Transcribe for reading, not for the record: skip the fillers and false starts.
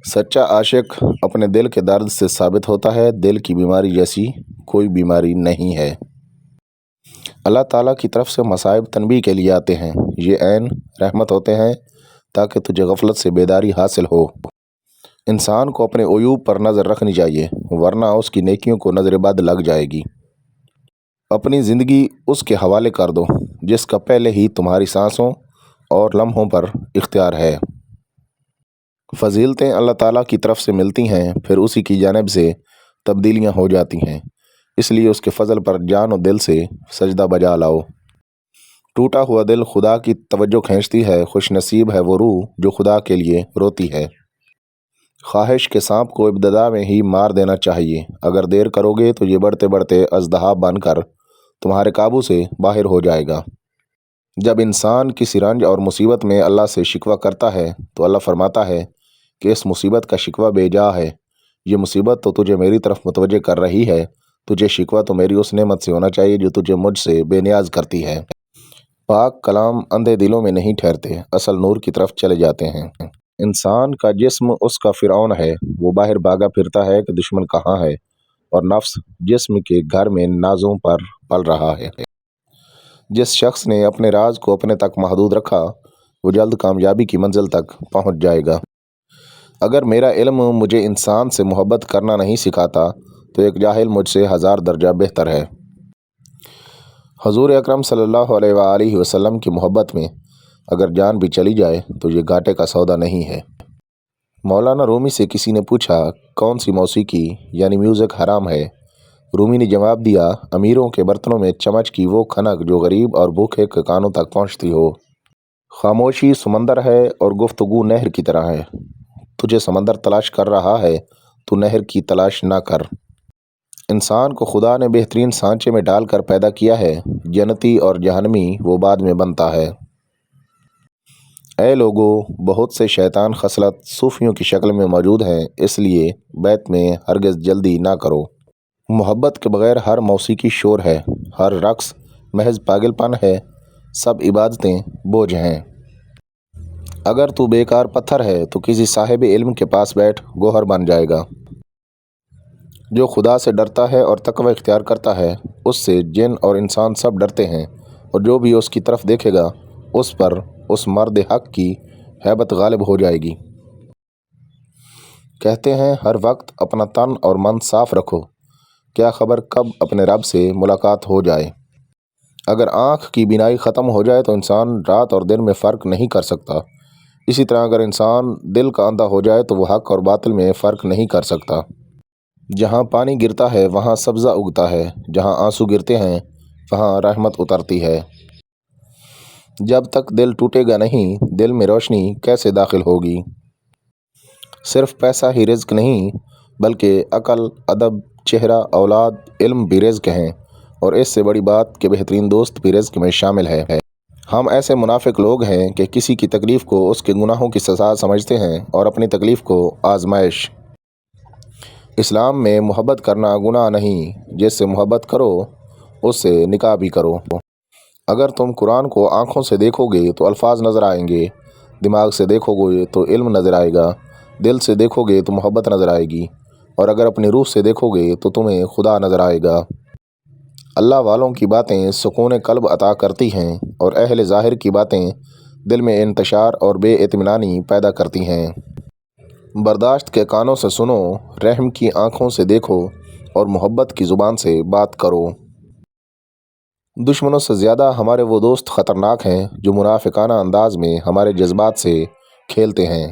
سچا عاشق اپنے دل کے درد سے ثابت ہوتا ہے دل کی بیماری جیسی کوئی بیماری نہیں ہے۔ اللہ تعالیٰ کی طرف سے مصائب تنبیہ کے لیے آتے ہیں، یہ عین رحمت ہوتے ہیں تاکہ تجھے غفلت سے بیداری حاصل ہو۔ انسان کو اپنے عیوب پر نظر رکھنی چاہیے ورنہ اس کی نیکیوں کو نظر بد لگ جائے گی۔ اپنی زندگی اس کے حوالے کر دو جس کا پہلے ہی تمہاری سانسوں اور لمحوں پر اختیار ہے۔ فضیلتیں اللہ تعالیٰ کی طرف سے ملتی ہیں پھر اسی کی جانب سے تبدیلیاں ہو جاتی ہیں، اس لیے اس کے فضل پر جان و دل سے سجدہ بجا لاؤ۔ ٹوٹا ہوا دل خدا کی توجہ کھینچتی ہے، خوش نصیب ہے وہ روح جو خدا کے لیے روتی ہے۔ خواہش کے سانپ کو ابتدا میں ہی مار دینا چاہیے، اگر دیر کرو گے تو یہ بڑھتے بڑھتے اژدہا بن کر تمہارے قابو سے باہر ہو جائے گا۔ جب انسان کسی رنج اور مصیبت میں اللہ سے شکوہ کرتا ہے تو اللہ فرماتا ہے کہ اس مصیبت کا شکوہ بے جا ہے، یہ مصیبت تو تجھے میری طرف متوجہ کر رہی ہے، تجھے شکوہ تو میری اس نعمت سے ہونا چاہیے جو تجھے مجھ سے بے نیاز کرتی ہے۔ پاک کلام اندھے دلوں میں نہیں ٹھہرتے، اصل نور کی طرف چلے جاتے ہیں۔ انسان کا جسم اس کا فرعون ہے، وہ باہر بھاگا پھرتا ہے کہ دشمن کہاں ہے، اور نفس جسم کے گھر میں نازوں پر پل رہا ہے۔ جس شخص نے اپنے راز کو اپنے تک محدود رکھا وہ جلد کامیابی کی منزل تک پہنچ جائے گا۔ اگر میرا علم مجھے انسان سے محبت کرنا نہیں سکھاتا تو ایک جاہل مجھ سے 1000 درجہ بہتر ہے۔ حضور اکرم صلی اللہ علیہ وآلہ وسلم کی محبت میں اگر جان بھی چلی جائے تو یہ گھاٹے کا سودا نہیں ہے۔ مولانا رومی سے کسی نے پوچھا کون سی موسیقی یعنی میوزک حرام ہے؟ رومی نے جواب دیا، امیروں کے برتنوں میں چمچ کی وہ کھنک جو غریب اور بھوکے کے کانوں تک پہنچتی ہو۔ خاموشی سمندر ہے اور گفتگو نہر کی طرح ہے، تجھے سمندر تلاش کر رہا ہے، تو نہر کی تلاش نہ کر۔ انسان کو خدا نے بہترین سانچے میں ڈال کر پیدا کیا ہے، جنتی اور جہنمی وہ بعد میں بنتا ہے۔ اے لوگو، بہت سے شیطان خصلت صوفیوں کی شکل میں موجود ہیں، اس لیے بیت میں ہرگز جلدی نہ کرو۔ محبت کے بغیر ہر موسیقی شور ہے، ہر رقص محض پاگل پن ہے، سب عبادتیں بوجھ ہیں۔ اگر تو بیکار پتھر ہے تو کسی صاحب علم کے پاس بیٹھ، گوہر بن جائے گا۔ جو خدا سے ڈرتا ہے اور تقوی اختیار کرتا ہے اس سے جن اور انسان سب ڈرتے ہیں، اور جو بھی اس کی طرف دیکھے گا اس پر اس مرد حق کی ہیبت غالب ہو جائے گی۔ کہتے ہیں ہر وقت اپنا تن اور من صاف رکھو، کیا خبر کب اپنے رب سے ملاقات ہو جائے۔ اگر آنکھ کی بینائی ختم ہو جائے تو انسان رات اور دن میں فرق نہیں کر سکتا، اسی طرح اگر انسان دل کا اندھا ہو جائے تو وہ حق اور باطل میں فرق نہیں کر سکتا۔ جہاں پانی گرتا ہے وہاں سبزہ اگتا ہے، جہاں آنسو گرتے ہیں وہاں رحمت اترتی ہے۔ جب تک دل ٹوٹے گا نہیں، دل میں روشنی کیسے داخل ہوگی؟ صرف پیسہ ہی رزق نہیں بلکہ عقل، ادب، چہرہ، اولاد، علم بھی رزق ہیں، اور اس سے بڑی بات کہ بہترین دوست بھی رزق میں شامل ہے۔ ہم ایسے منافق لوگ ہیں کہ کسی کی تکلیف کو اس کے گناہوں کی سزا سمجھتے ہیں اور اپنی تکلیف کو آزمائش۔ اسلام میں محبت کرنا گناہ نہیں، جس سے محبت کرو اس سے نکاح بھی کرو۔ اگر تم قرآن کو آنکھوں سے دیکھو گے تو الفاظ نظر آئیں گے، دماغ سے دیکھو گے تو علم نظر آئے گا، دل سے دیکھو گے تو محبت نظر آئے گی، اور اگر اپنی روح سے دیکھو گے تو تمہیں خدا نظر آئے گا۔ اللہ والوں کی باتیں سکون قلب عطا کرتی ہیں اور اہل ظاہر کی باتیں دل میں انتشار اور بے اطمینانی پیدا کرتی ہیں۔ برداشت کے کانوں سے سنو، رحم کی آنکھوں سے دیکھو اور محبت کی زبان سے بات کرو۔ دشمنوں سے زیادہ ہمارے وہ دوست خطرناک ہیں جو منافقانہ انداز میں ہمارے جذبات سے کھیلتے ہیں۔